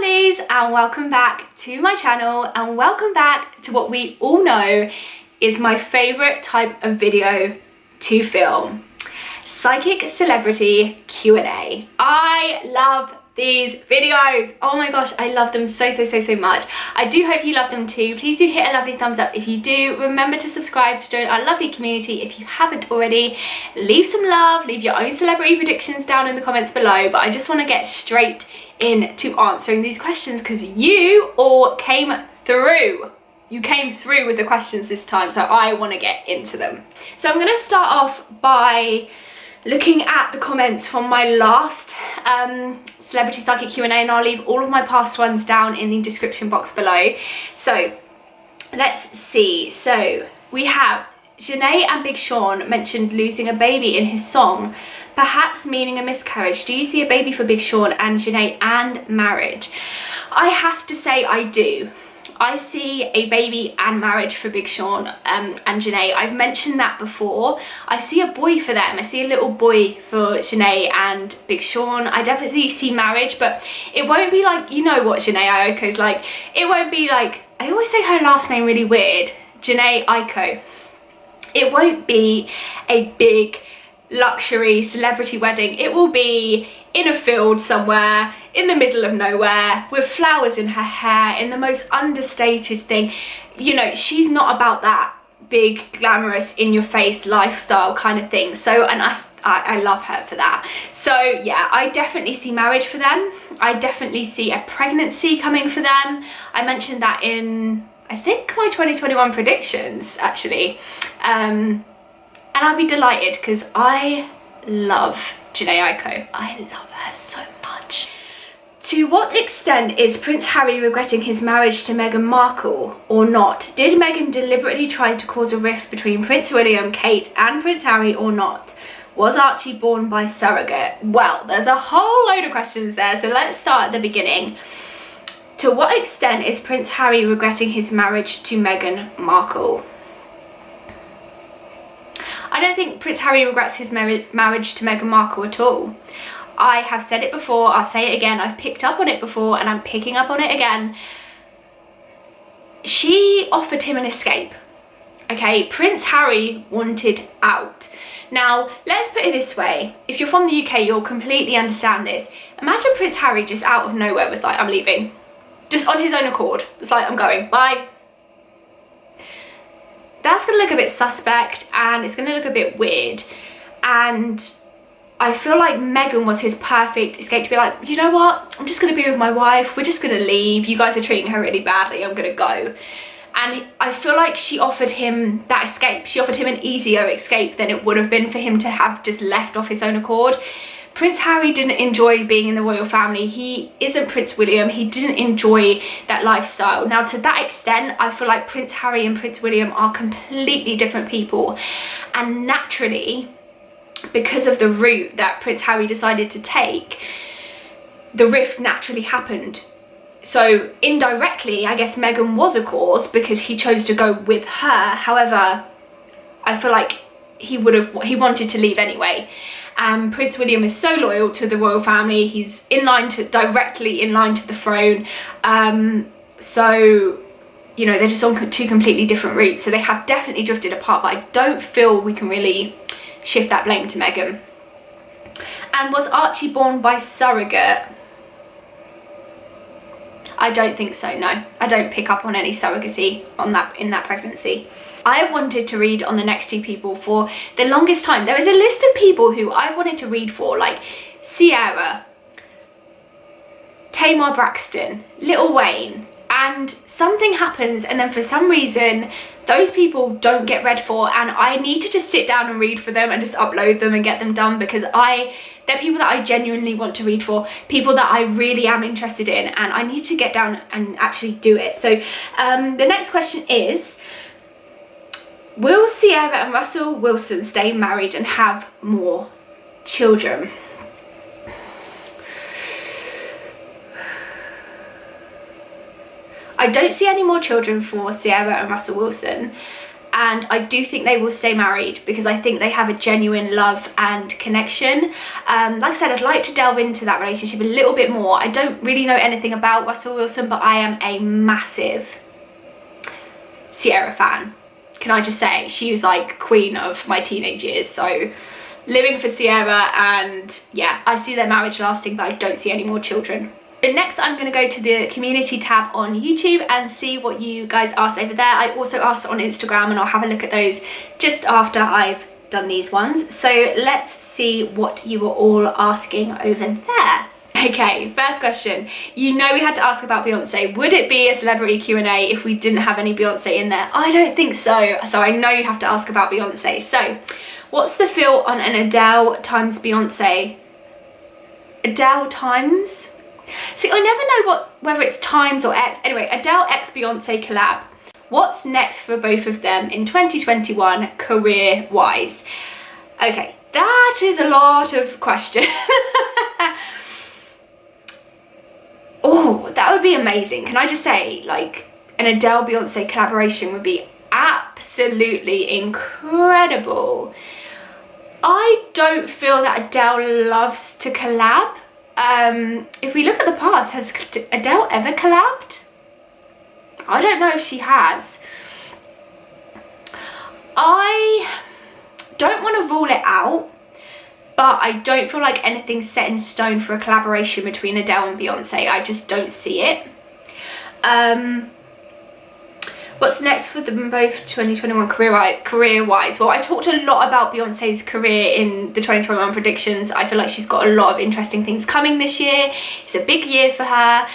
lovelies, and welcome back to my channel, and welcome back to what we all know is my favourite type of video to film. Psychic celebrity Q&A. I love these videos. Oh my gosh, I love them so much. I do hope you love them too. Please do hit a lovely thumbs up if you do. Remember to subscribe to join our lovely community if you haven't already. Leave some love, leave your own celebrity predictions down in the comments below, but I just want to get straight into answering these questions because you all came through. You came through with the questions this time, so I want to get into them. So I'm going to start off by looking at the comments from my last Celebrity Psychic Q&A, and I'll leave all of my past ones down in the description box below. So let's see. So we have Janae and Big Sean mentioned losing a baby in his song, perhaps meaning a miscarriage. Do you see a baby for Big Sean and Janae and marriage? I have to say I do. I see a baby and marriage for Big Sean and Janae. I've mentioned that before. I see a boy for them. I see a little boy for Janae and Big Sean. I definitely see marriage, but it won't be like, you know what Janae Aiko's like. It won't be like, I always say her last name really weird, Janae Aiko. It won't be a big luxury celebrity wedding. It will be in a field somewhere in the middle of nowhere with flowers in her hair, in the most understated thing. You know, she's not about that big glamorous in your face lifestyle kind of thing. So, and I love her for that. So yeah, I definitely see marriage for them. I definitely see a pregnancy coming for them. I mentioned that in, I think, my 2021 predictions actually. And I'd be delighted because I love Janae Aiko. I love her so much. To what extent is Prince Harry regretting his marriage to Meghan Markle or not? Did Meghan deliberately try to cause a rift between Prince William, Kate and Prince Harry or not? Was Archie born by surrogate? Well, there's a whole load of questions there, so let's start at the beginning. To what extent is Prince Harry regretting his marriage to Meghan Markle? I don't think Prince Harry regrets his marriage to Meghan Markle at all. I have said it before, I'll say it again, I've picked up on it before and I'm picking up on it again. She offered him an escape, okay? Prince Harry wanted out. Now, let's put it this way. If you're from the UK, you'll completely understand this. Imagine Prince Harry just out of nowhere was like, I'm leaving. Just on his own accord. It's like, I'm going, bye. That's gonna look a bit suspect and it's gonna look a bit weird. And I feel like Meghan was his perfect escape to be like, you know what? I'm just gonna be with my wife. We're just gonna leave. You guys are treating her really badly. I'm gonna go. And I feel like she offered him that escape. She offered him an easier escape than it would have been for him to have just left off his own accord. Prince Harry didn't enjoy being in the royal family. He isn't Prince William. He didn't enjoy that lifestyle. Now, to that extent, I feel like Prince Harry and Prince William are completely different people. And naturally, because of the route that Prince Harry decided to take, the rift naturally happened. So indirectly, I guess Meghan was a cause because he chose to go with her. However, I feel like he wanted to leave anyway. Prince William is so loyal to the royal family. He's directly in line to the throne. So, you know, they're just on two completely different routes. So they have definitely drifted apart, but I don't feel we can really shift that blame to Meghan. And was Archie born by surrogate? I don't think so, no. I don't pick up on any surrogacy in that pregnancy. I have wanted to read on the next two people for the longest time. There is a list of people who I wanted to read for, like Ciara, Tamar Braxton, Lil Wayne, and something happens and then for some reason those people don't get read for, and I need to just sit down and read for them and just upload them and get them done because they're people that I genuinely want to read for, people that I really am interested in, and I need to get down and actually do it. So the next question is, will Ciara and Russell Wilson stay married and have more children? I don't see any more children for Ciara and Russell Wilson. and I do think they will stay married because I think they have a genuine love and connection. Like I said, I'd like to delve into that relationship a little bit more. I don't really know anything about Russell Wilson, but I am a massive Ciara fan. Can I just say, she was like queen of my teenage years, so living for Ciara, and yeah, I see their marriage lasting, but I don't see any more children. But next I'm going to go to the community tab on YouTube and see what you guys asked over there. I also asked on Instagram, and I'll have a look at those just after I've done these ones. So let's see what you were all asking over there. Okay, first question. You know we had to ask about Beyonce. Would it be a celebrity Q&A if we didn't have any Beyonce in there? I don't think so. So I know you have to ask about Beyonce. So what's the feel on an Adele times Beyonce? Adele times? See, I never know whether it's times or X. Anyway, Adele x Beyonce collab. What's next for both of them in 2021 career-wise? Okay, that is a lot of questions. Oh, that would be amazing. Can I just say, like, an Adele Beyonce collaboration would be absolutely incredible. I don't feel that Adele loves to collab. If we look at the past, has Adele ever collabed? I don't know if she has. I don't want to rule it out, but I don't feel like anything's set in stone for a collaboration between Adele and Beyonce. I just don't see it. What's next for them both 2021 career-wise? Well, I talked a lot about Beyonce's career in the 2021 predictions. I feel like she's got a lot of interesting things coming this year. It's a big year for her.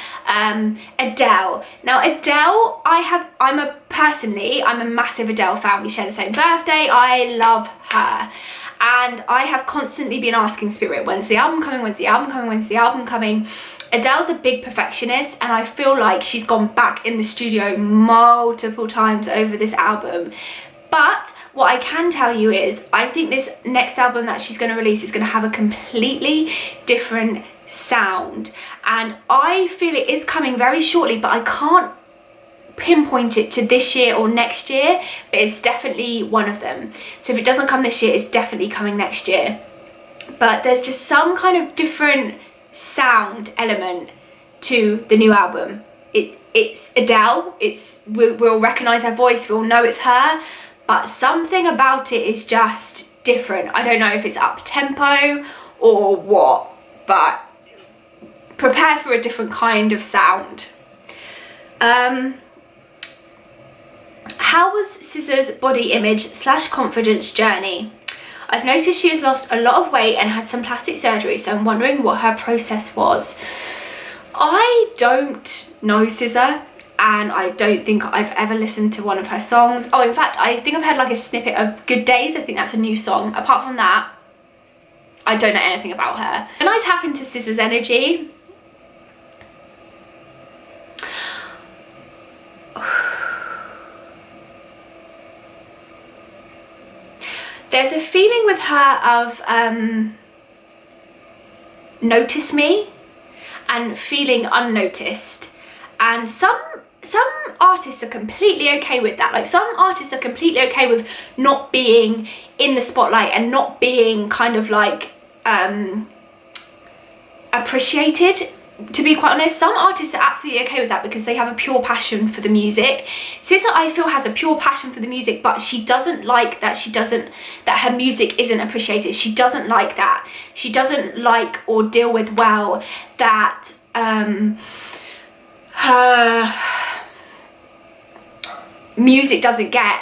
Adele. Now Adele, I'm a massive Adele fan. We share the same birthday. I love her. And I have constantly been asking Spirit, when's the album coming, when's the album coming, when's the album coming? Adele's a big perfectionist, and I feel like she's gone back in the studio multiple times over this album. But what I can tell you is, I think this next album that she's going to release is going to have a completely different sound. And I feel it is coming very shortly, but I can't pinpoint it to this year or next year, but it's definitely one of them. So if it doesn't come this year, it's definitely coming next year. But there's just some kind of different sound element to the new album. It's Adele, we'll recognize her voice, we'll know it's her, but something about it is just different. I don't know if it's up tempo or what, but prepare for a different kind of sound. How was SZA's body image / confidence journey? I've noticed she has lost a lot of weight and had some plastic surgery, so I'm wondering what her process was. I don't know SZA, and I don't think I've ever listened to one of her songs. Oh, in fact, I think I've heard like a snippet of Good Days. I think that's a new song. Apart from that, I don't know anything about her. When I tap into SZA's energy, there's a feeling with her of notice me and feeling unnoticed, and some artists are completely okay with that. Like, some artists are completely okay with not being in the spotlight and not being kind of like appreciated. To be quite honest, some artists are absolutely okay with that because they have a pure passion for the music. SZA, I feel, has a pure passion for the music, but she doesn't like that that her music isn't appreciated. She doesn't like that. She doesn't like or deal with well that her music doesn't get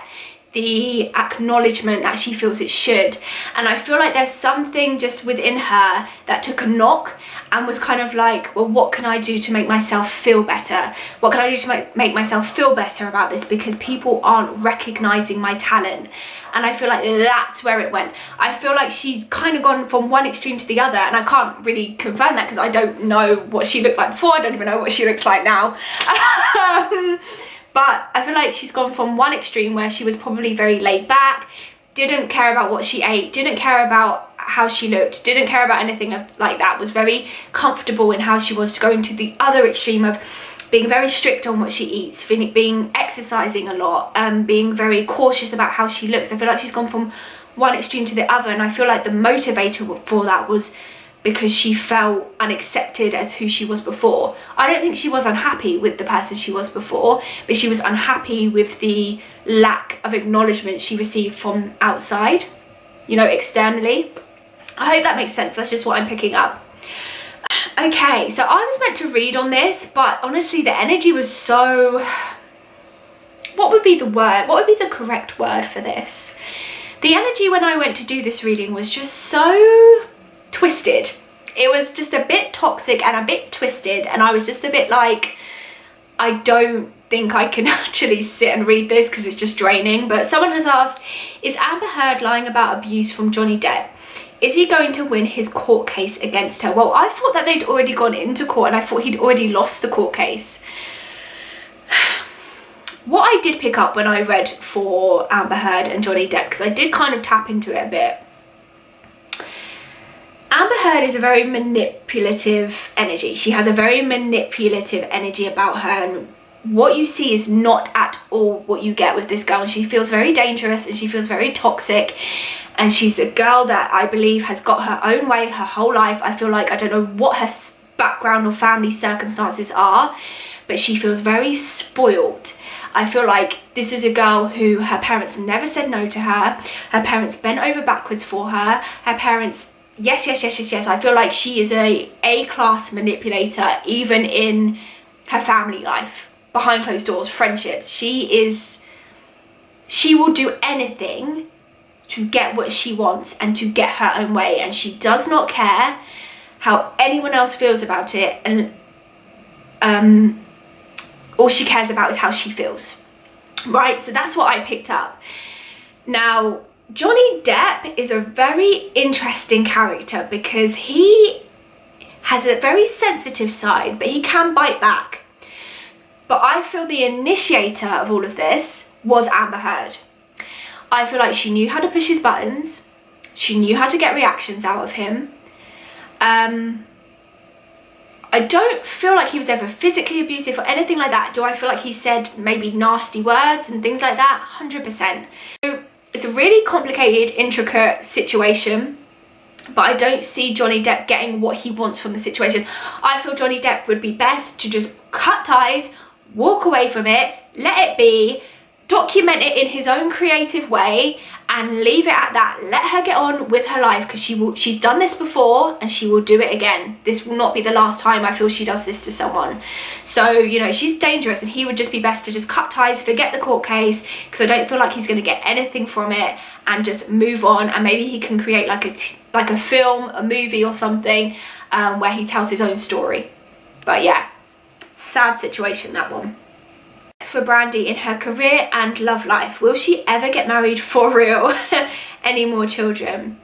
the acknowledgement that she feels it should. And I feel like there's something just within her that took a knock and was kind of like, well, what can I do to make myself feel better? What can I do to make myself feel better about this, because people aren't recognizing my talent? And I feel like that's where it went. I feel like she's kind of gone from one extreme to the other, and I can't really confirm that because I don't know what she looked like before. I don't even know what she looks like now. But I feel like she's gone from one extreme where she was probably very laid back, didn't care about what she ate, didn't care about how she looked, didn't care about anything like that, was very comfortable in how she was, to go into the other extreme of being very strict on what she eats, being exercising a lot, being very cautious about how she looks. I feel like she's gone from one extreme to the other, and I feel like the motivator for that was because she felt unaccepted as who she was before. I don't think she was unhappy with the person she was before, but she was unhappy with the lack of acknowledgement she received from outside, you know, externally. I hope that makes sense. That's just what I'm picking up. Okay, so I was meant to read on this, but honestly the energy was so... what would be the word? What would be the correct word for this? The energy when I went to do this reading was just so twisted. It was just a bit toxic and a bit twisted, and I was just a bit like, I don't think I can actually sit and read this because it's just draining. But someone has asked, is Amber Heard lying about abuse from Johnny Depp? Is he going to win his court case against her? Well, I thought that they'd already gone into court, and I thought he'd already lost the court case. What I did pick up when I read for Amber Heard and Johnny Depp, because I did kind of tap into it a bit, Amber Heard is a very manipulative energy. She has a very manipulative energy about her, and what you see is not at all what you get with this girl. And she feels very dangerous, and she feels very toxic, and she's a girl that I believe has got her own way her whole life. I feel like, I don't know what her background or family circumstances are, but she feels very spoiled. I feel like this is a girl who her parents never said no to her. Her parents bent over backwards for her. Her parents, yes. I feel like she is a A-class manipulator, even in her family life, behind closed doors, friendships. She will do anything to get what she wants and to get her own way, and she does not care how anyone else feels about it, and all she cares about is how she feels, right? So that's what I picked up. Now, Johnny Depp is a very interesting character because he has a very sensitive side, but he can bite back. But I feel the initiator of all of this was Amber Heard. I feel like she knew how to push his buttons. She knew how to get reactions out of him. I don't feel like he was ever physically abusive or anything like that. Do I feel like he said maybe nasty words and things like that? 100%. So it's a really complicated, intricate situation, but I don't see Johnny Depp getting what he wants from the situation. I feel Johnny Depp would be best to just cut ties, walk away from it, let it be, document it in his own creative way, and leave it at that. Let her get on with her life, because she's done this before and she will do it again. This will not be the last time I feel she does this to someone. So, you know, she's dangerous, and he would just be best to just cut ties, forget the court case, because I don't feel like he's going to get anything from it, and just move on. And maybe he can create like a film, a movie or something, where he tells his own story. But yeah, sad situation, that one. For Brandy in her career and love life, will she ever get married for real? Any more children?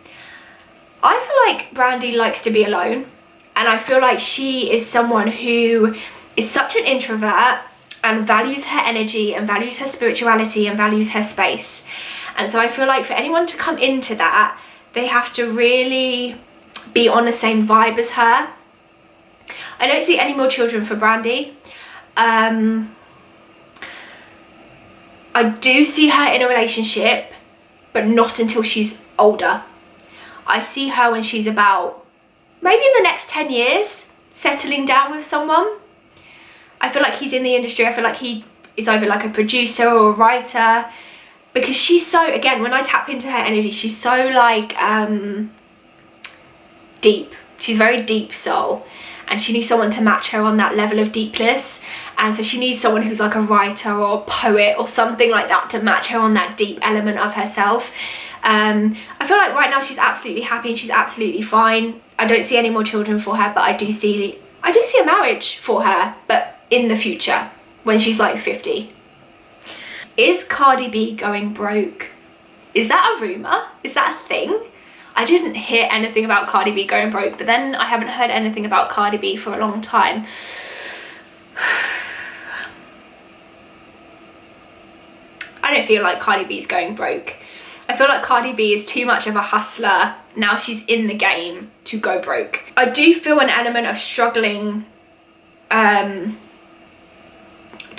I feel like Brandy likes to be alone, and I feel like she is someone who is such an introvert and values her energy and values her spirituality and values her space. And so I feel like for anyone to come into that, they have to really be on the same vibe as her. I don't see any more children for Brandy. I do see her in a relationship, but not until she's older. I see her when she's about, maybe in the next 10 years, settling down with someone. I feel like he's in the industry. I feel like he is either like a producer or a writer, because she's so, again, when I tap into her energy, she's so like deep. She's very deep soul, and she needs someone to match her on that level of deepness. And so she needs someone who's like a writer or a poet or something like that to match her on that deep element of herself. I feel like right now she's absolutely happy and she's absolutely fine. I don't see any more children for her, but I do see a marriage for her, but in the future, when she's like 50. Is Cardi B going broke? Is that a rumour? Is that a thing? I didn't hear anything about Cardi B going broke, but then I haven't heard anything about Cardi B for a long time. I don't feel like Cardi B's going broke. I feel like Cardi B is too much of a hustler. Now she's in the game to go broke. I do feel an element of struggling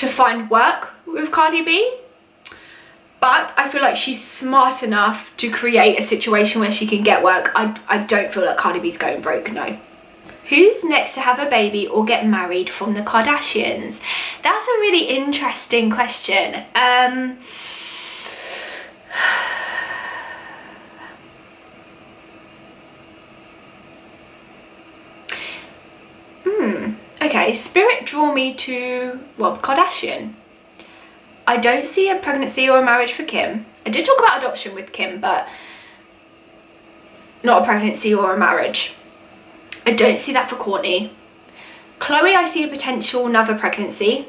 to find work with Cardi B. But I feel like she's smart enough to create a situation where she can get work. I don't feel like Cardi B's going broke, no. Who's next to have a baby or get married from the Kardashians? That's a really interesting question. Okay, spirit draw me to Rob Kardashian. I don't see a pregnancy or a marriage for Kim. I did talk about adoption with Kim, but not a pregnancy or a marriage. I don't see that for Kourtney. Khloe, I see a potential another pregnancy.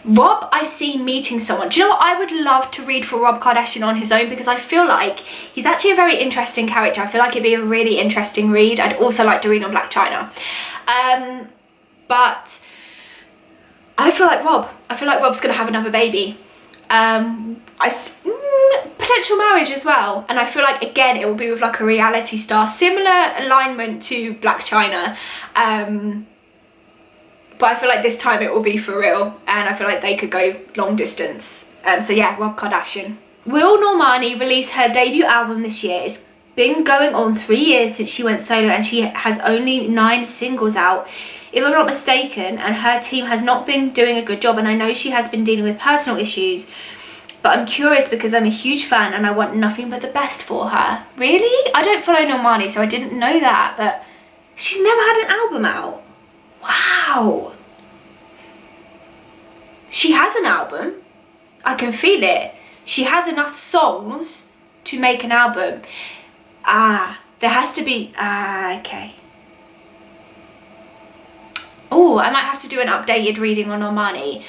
Rob, I see meeting someone. Do you know what? I would love to read for Rob Kardashian on his own, because I feel like he's actually a very interesting character. I feel like it'd be a really interesting read. I'd also like to read on Blac Chyna. But I feel like Rob's gonna have another baby. Potential marriage as well, and I feel like again it will be with like a reality star, similar alignment to Blac Chyna, but I feel like this time it will be for real, and I feel like they could go long distance. So yeah, Rob Kardashian. Will Normani release her debut album this year? It's been going on 3 years since she went solo, and she has only 9 singles out, if I'm not mistaken, and her team has not been doing a good job, and I know she has been dealing with personal issues, but I'm curious because I'm a huge fan and I want nothing but the best for her. Really? I don't follow Normani, so I didn't know that, but she's never had an album out. Wow. She has an album. I can feel it. She has enough songs to make an album. There has to be, okay. Oh, I might have to do an updated reading on Normani.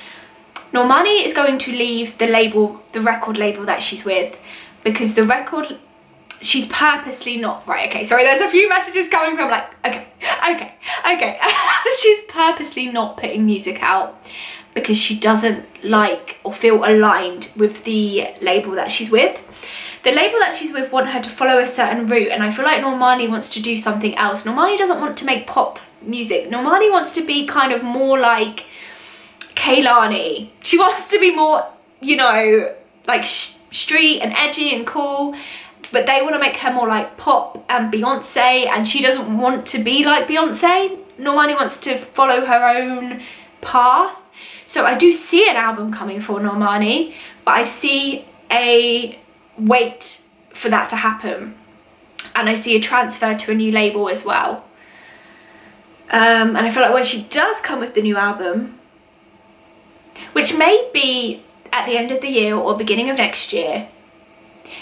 Normani is going to leave the label, the record label that she's with, because the record, she's purposely not, right, okay, sorry, there's a few messages coming from like, okay. She's purposely not putting music out because she doesn't like or feel aligned with the label that she's with. The label that she's with want her to follow a certain route, and I feel like Normani wants to do something else. Normani doesn't want to make pop music. Normani wants to be kind of more like Kaylani. She wants to be more, you know, like street and edgy and cool, but they want to make her more like pop and Beyonce, and she doesn't want to be like Beyonce. Normani wants to follow her own path. So I do see an album coming for Normani, but I see a wait for that to happen, and I see a transfer to a new label as well. And I feel like when she does come with the new album, which may be at the end of the year or beginning of next year,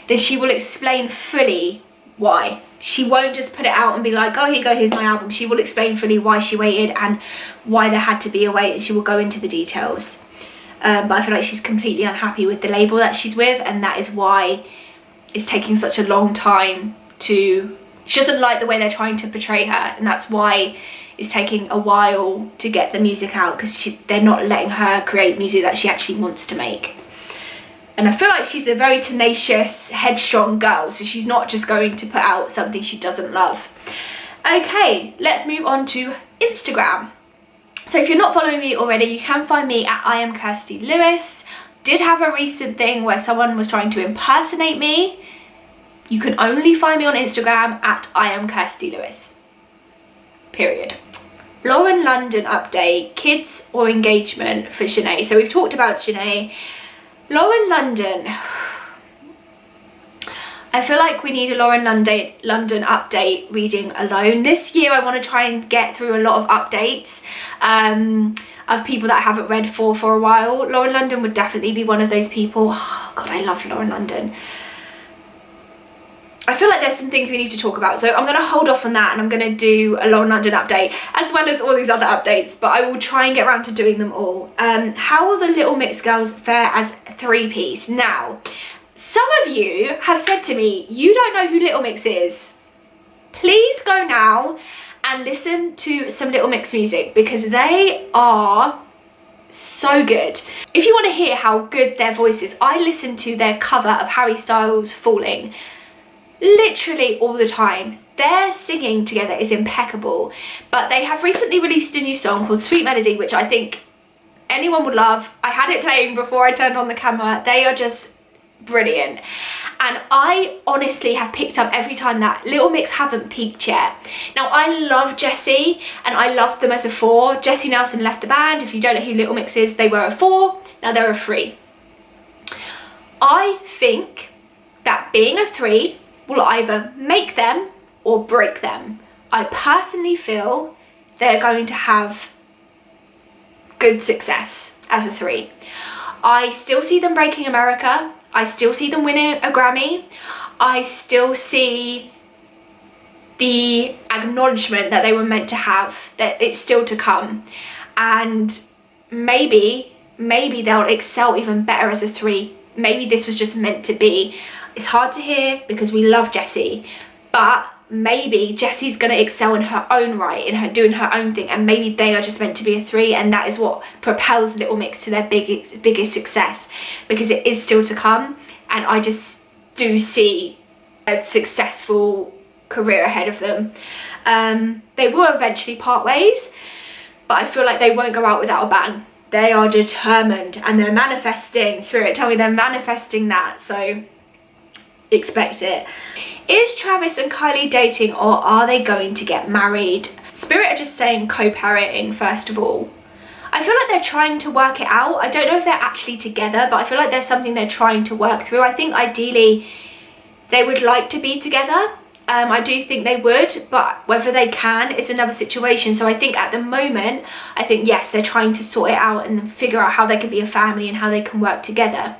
then she will explain fully why. She won't just put it out and be like, oh, here you go, here's my album. She will explain fully why she waited and why there had to be a wait, and she will go into the details. But I feel like she's completely unhappy with the label that she's with, and that is why it's taking such a long time to... She doesn't like the way they're trying to portray her, and that's why it's taking a while to get the music out, because they're not letting her create music that she actually wants to make. And I feel like she's a very tenacious, headstrong girl, so she's not just going to put out something she doesn't love. Okay, let's move on to Instagram. So if you're not following me already, you can find me at I am Kirsty Lewis. Did have a recent thing where someone was trying to impersonate me. You can only find me on Instagram at I am Kirsty Lewis. Period. Lauren London update, kids or engagement for Janae. So we've talked about Janae. Lauren London. I feel like we need a Lauren London update reading alone. This year I want to try and get through a lot of updates of people that I haven't read for a while. Lauren London would definitely be one of those people. Oh, God, I love Lauren London. I feel like there's some things we need to talk about, so I'm going to hold off on that, and I'm going to do a Lauren London update as well as all these other updates, but I will try and get around to doing them all. How will the Little Mix girls fare as a three-piece? Now, some of you have said to me, you don't know who Little Mix is. Please go now and listen to some Little Mix music, because they are so good. If you want to hear how good their voice is, I listen to their cover of Harry Styles' Falling literally all the time. Their singing together is impeccable, but they have recently released a new song called Sweet Melody, which I think anyone would love. I had it playing before I turned on the camera. They are just brilliant. And I honestly have picked up every time that Little Mix haven't peaked yet. Now, I love Jessie and I loved them as a 4. Jessie Nelson left the band. If you don't know who Little Mix is, they were a 4. Now they're a 3. I think that being a 3 will either make them or break them. I personally feel they're going to have good success as a 3. I still see them breaking America. I still see them winning a Grammy. I still see the acknowledgement that they were meant to have, that it's still to come. And maybe they'll excel even better as a 3. Maybe this was just meant to be. It's hard to hear because we love Jessie, but maybe Jessie's gonna excel in her own right, in her doing her own thing, and maybe they are just meant to be a 3, and that is what propels Little Mix to their biggest success, because it is still to come. And I just do see a successful career ahead of them. They will eventually part ways, but I feel like they won't go out without a bang. They are determined and they're manifesting. Spirit, tell me they're manifesting that, so expect it. Is Travis and Kylie dating, or are they going to get married? Spirit are just saying co-parenting first of all. I feel like they're trying to work it out. I don't know if they're actually together, but I feel like there's something they're trying to work through. I think ideally they would like to be together. I do think they would, but whether they can is another situation. So I think at the moment, I think yes, they're trying to sort it out and figure out how they can be a family and how they can work together.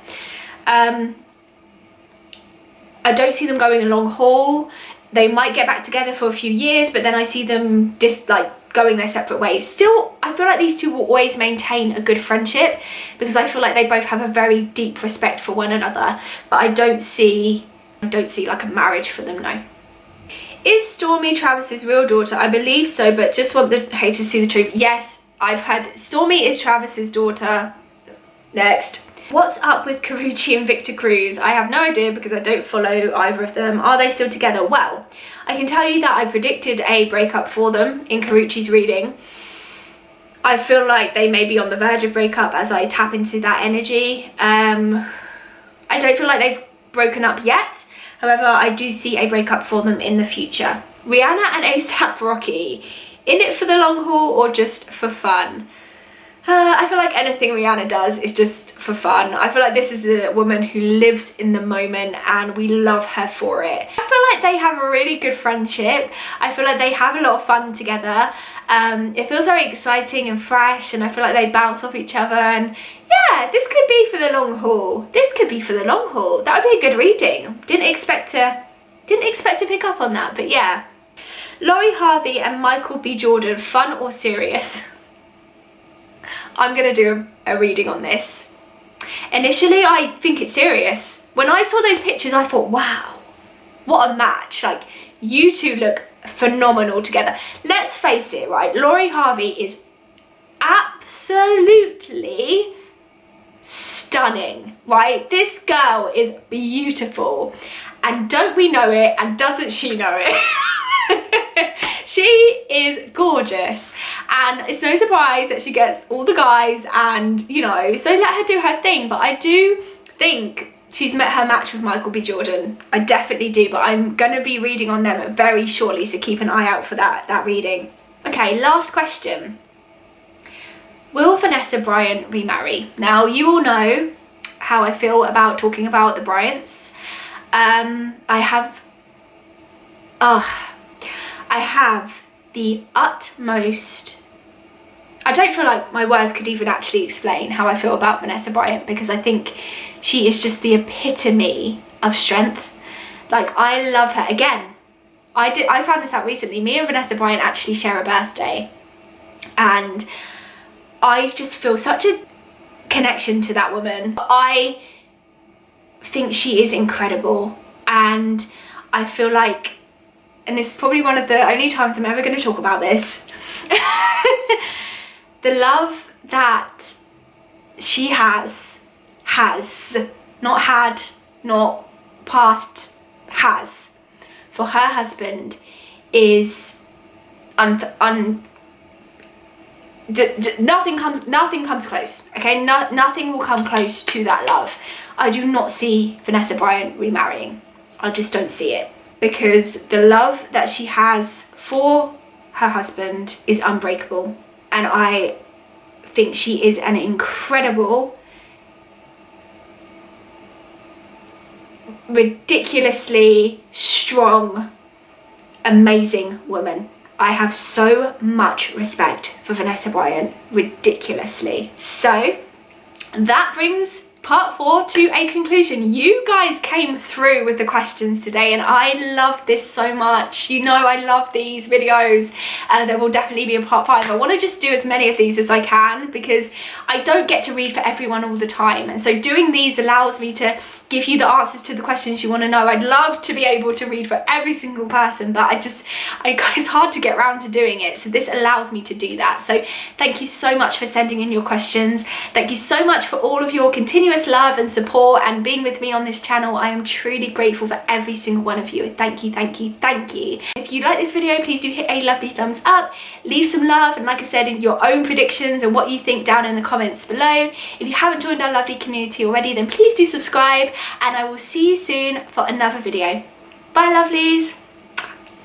I don't see them going a long haul. They might get back together for a few years, but then I see them going their separate ways. Still, I feel like these two will always maintain a good friendship, because I feel like they both have a very deep respect for one another, but I don't see like a marriage for them, no. Is Stormi Travis's real daughter? I believe so, but just want the haters to see the truth. Yes, I've heard Stormi is Travis's daughter. Next. What's up with Karuchi and Victor Cruz? I have no idea because I don't follow either of them. Are they still together? Well, I can tell you that I predicted a breakup for them in Karuchi's reading. I feel like they may be on the verge of breakup as I tap into that energy. I don't feel like they've broken up yet. However, I do see a breakup for them in the future. Rihanna and A$AP Rocky, in it for the long haul or just for fun? I feel like anything Rihanna does is just for fun. I feel like this is a woman who lives in the moment and we love her for it. I feel like they have a really good friendship. I feel like they have a lot of fun together. It feels very exciting and fresh, and I feel like they bounce off each other, and yeah, this could be for the long haul. This could be for the long haul. That would be a good reading. Didn't expect to pick up on that, but yeah. Lori Harvey and Michael B. Jordan, fun or serious? I'm gonna do a reading on this. Initially, I think it's serious. When I saw those pictures, I thought, wow, what a match. Like, you two look phenomenal together. Let's face it, right? Lori Harvey is absolutely stunning, right? This girl is beautiful. And don't we know it, and doesn't she know it? She is gorgeous, and it's no surprise that she gets all the guys, and you know, so let her do her thing. But I do think she's met her match with Michael B. Jordan. I definitely do, but I'm gonna be reading on them very shortly, so keep an eye out for that reading. Okay, last question. Will Vanessa Bryant remarry? Now, you all know how I feel about talking about the Bryants. I have the utmost, I don't feel like my words could even actually explain how I feel about Vanessa Bryant, because I think she is just the epitome of strength. Like, I love her. Again, I found this out recently. Me and Vanessa Bryant actually share a birthday, and I just feel such a connection to that woman. I think she is incredible, and I feel like, and this is probably one of the only times I'm ever going to talk about this, the love that she has, not had, not past, has, for her husband is nothing comes close, okay? Nothing will come close to that love. I do not see Vanessa Bryant remarrying. I just don't see it, because the love that she has for her husband is unbreakable, and I think she is an incredible, ridiculously strong, amazing woman. I have so much respect for Vanessa Bryant, ridiculously. So that brings part 4 to a conclusion. You guys came through with the questions today, and I loved this so much. You know I love these videos. There will definitely be a part 5. I want to just do as many of these as I can, because I don't get to read for everyone all the time, and so doing these allows me to give you the answers to the questions you want to know. I'd love to be able to read for every single person, but it's hard to get around to doing it, so this allows me to do that. So thank you so much for sending in your questions. Thank you so much for all of your continuous love and support and being with me on this channel. I am truly grateful for every single one of you. Thank you, thank you, thank you. If you like this video, please do hit a lovely thumbs up, leave some love, and like I said, in your own predictions and what you think down in the comments below. If you haven't joined our lovely community already, then please do subscribe, and I will see you soon for another video. Bye lovelies.